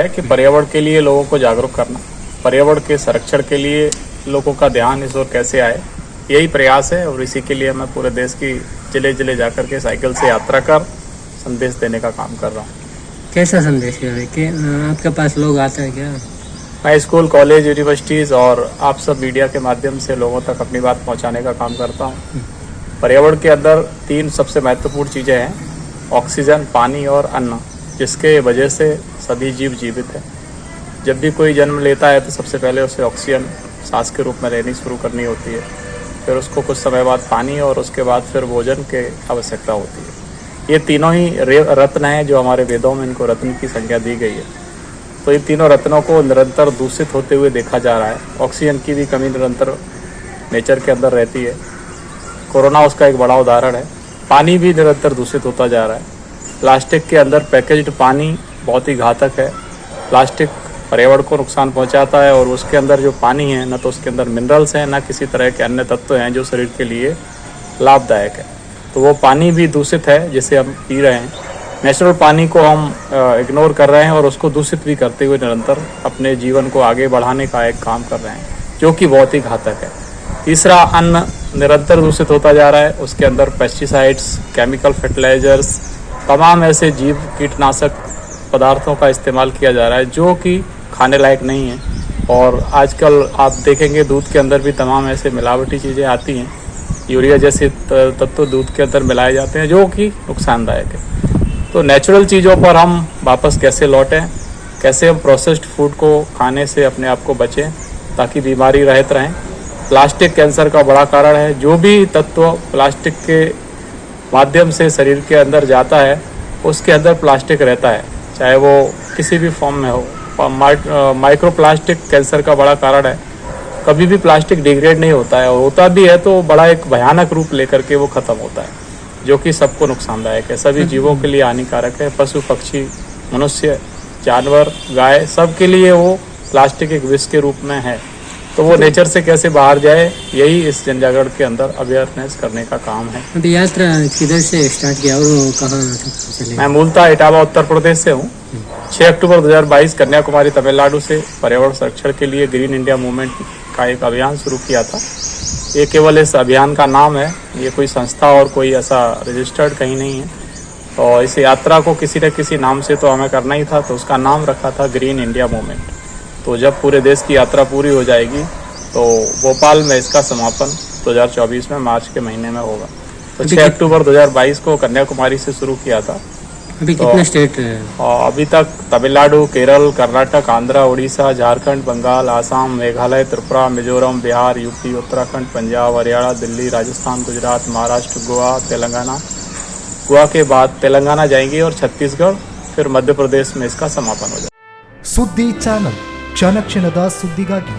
है कि पर्यावरण के लिए लोगों को जागरूक करना, पर्यावरण के संरक्षण के लिए लोगों का ध्यान इस ओर कैसे आए, यही प्रयास है। और इसी के लिए मैं पूरे देश की जिले जिले जाकर के साइकिल से यात्रा कर संदेश देने का काम कर रहा हूँ। कैसा संदेश है कि आपके पास लोग आते हैं क्या? मैं स्कूल, कॉलेज, यूनिवर्सिटीज़ और आप सब मीडिया के माध्यम से लोगों तक अपनी बात पहुँचाने का काम करता हूँ। पर्यावरण के अंदर 3 सबसे महत्वपूर्ण चीज़ें हैं, ऑक्सीजन, पानी और अन्न, जिसके वजह से सभी जीव जीवित हैं। जब भी कोई जन्म लेता है तो सबसे पहले उसे ऑक्सीजन सांस के रूप में लेनी शुरू करनी होती है, फिर उसको कुछ समय बाद पानी और उसके बाद फिर भोजन की आवश्यकता होती है। ये तीनों ही रत्न हैं जो हमारे वेदों में इनको रत्न की संज्ञा दी गई है। तो इन तीनों रत्नों को निरंतर दूषित होते हुए देखा जा रहा है। ऑक्सीजन की भी कमी निरंतर नेचर के अंदर रहती है, कोरोना उसका एक बड़ा उदाहरण है। पानी भी निरंतर दूषित होता जा रहा है। प्लास्टिक के अंदर पैकेज्ड पानी बहुत ही घातक है। प्लास्टिक पर्यावरण को नुकसान पहुंचाता है और उसके अंदर जो पानी है न तो उसके अंदर मिनरल्स हैं, न किसी तरह के अन्य तत्व हैं जो शरीर के लिए लाभदायक है। तो वो पानी भी दूषित है जिसे हम पी रहे हैं। नेचुरल पानी को हम इग्नोर कर रहे हैं और उसको दूषित भी करते हुए निरंतर अपने जीवन को आगे बढ़ाने का एक काम कर रहे हैं, जो कि बहुत ही घातक है। तीसरा, अन्न निरंतर दूषित होता जा रहा है। उसके अंदर पेस्टिसाइड्स, केमिकल फर्टिलाइजर्स, तमाम ऐसे जीव कीटनाशक पदार्थों का इस्तेमाल किया जा रहा है जो कि खाने लायक नहीं है। और आजकल आप देखेंगे दूध के अंदर भी तमाम ऐसे मिलावटी चीज़ें आती हैं, यूरिया जैसे तत्व दूध के अंदर मिलाए जाते हैं जो कि नुकसानदायक है। तो नेचुरल चीज़ों पर हम वापस कैसे लौटें, कैसे हम प्रोसेस्ड फूड को खाने से अपने आप को बचें ताकि बीमारी रहित रहें। प्लास्टिक कैंसर का बड़ा कारण है। जो भी तत्व प्लास्टिक के माध्यम से शरीर के अंदर जाता है उसके अंदर प्लास्टिक रहता है, चाहे वो किसी भी फॉर्म में हो। माइक्रो प्लास्टिक कैंसर का बड़ा कारण है। कभी भी प्लास्टिक डिग्रेड नहीं होता है, और होता भी है तो बड़ा एक भयानक रूप लेकर के वो ख़त्म होता है, जो कि सबको नुकसानदायक है, सभी जीवों के लिए हानिकारक है। पशु, पक्षी, मनुष्य, जानवर, गाय, सब के लिए वो प्लास्टिक एक विष के रूप में है। तो वो नेचर से कैसे बाहर जाए, यही इस जन जागरण के अंदर अवेयरनेस करने का काम है। अभी यात्रा किधर से स्टार्ट किया और कहाँ चले? मैं मूलतः इटावा, उत्तर प्रदेश से हूँ। 6 अक्टूबर 2022 कन्याकुमारी, तमिलनाडु से पर्यावरण संरक्षण के लिए ग्रीन इंडिया मूवमेंट का एक अभियान शुरू किया था। ये केवल इस अभियान का नाम है, ये कोई संस्था और कोई ऐसा रजिस्टर्ड कहीं नहीं है। और इस यात्रा को किसी न किसी नाम से तो हमें करना ही था, तो उसका नाम रखा था ग्रीन इंडिया मूवमेंट। तो जब पूरे देश की यात्रा पूरी हो जाएगी तो भोपाल में इसका समापन 2024 में मार्च के महीने में होगा। तो 6 अक्टूबर 2022 को कन्याकुमारी से शुरू किया था। अभी कितने स्टेट है? अभी तक तमिलनाडु, केरल, कर्नाटक, आंध्र, उड़ीसा, झारखंड, बंगाल, आसाम, मेघालय, त्रिपुरा, मिजोरम, बिहार, यूपी, उत्तराखंड, पंजाब, हरियाणा, दिल्ली, राजस्थान, गुजरात, महाराष्ट्र, गोवा, तेलंगाना। गोवा के बाद तेलंगाना जाएंगे और छत्तीसगढ़, फिर मध्य प्रदेश में इसका समापन हो जाएगा। सुद्दी ಚಾನಲ್, ಕ್ಷಣ ಕ್ಷಣದ ಸುದ್ದಿಗಾಗಿ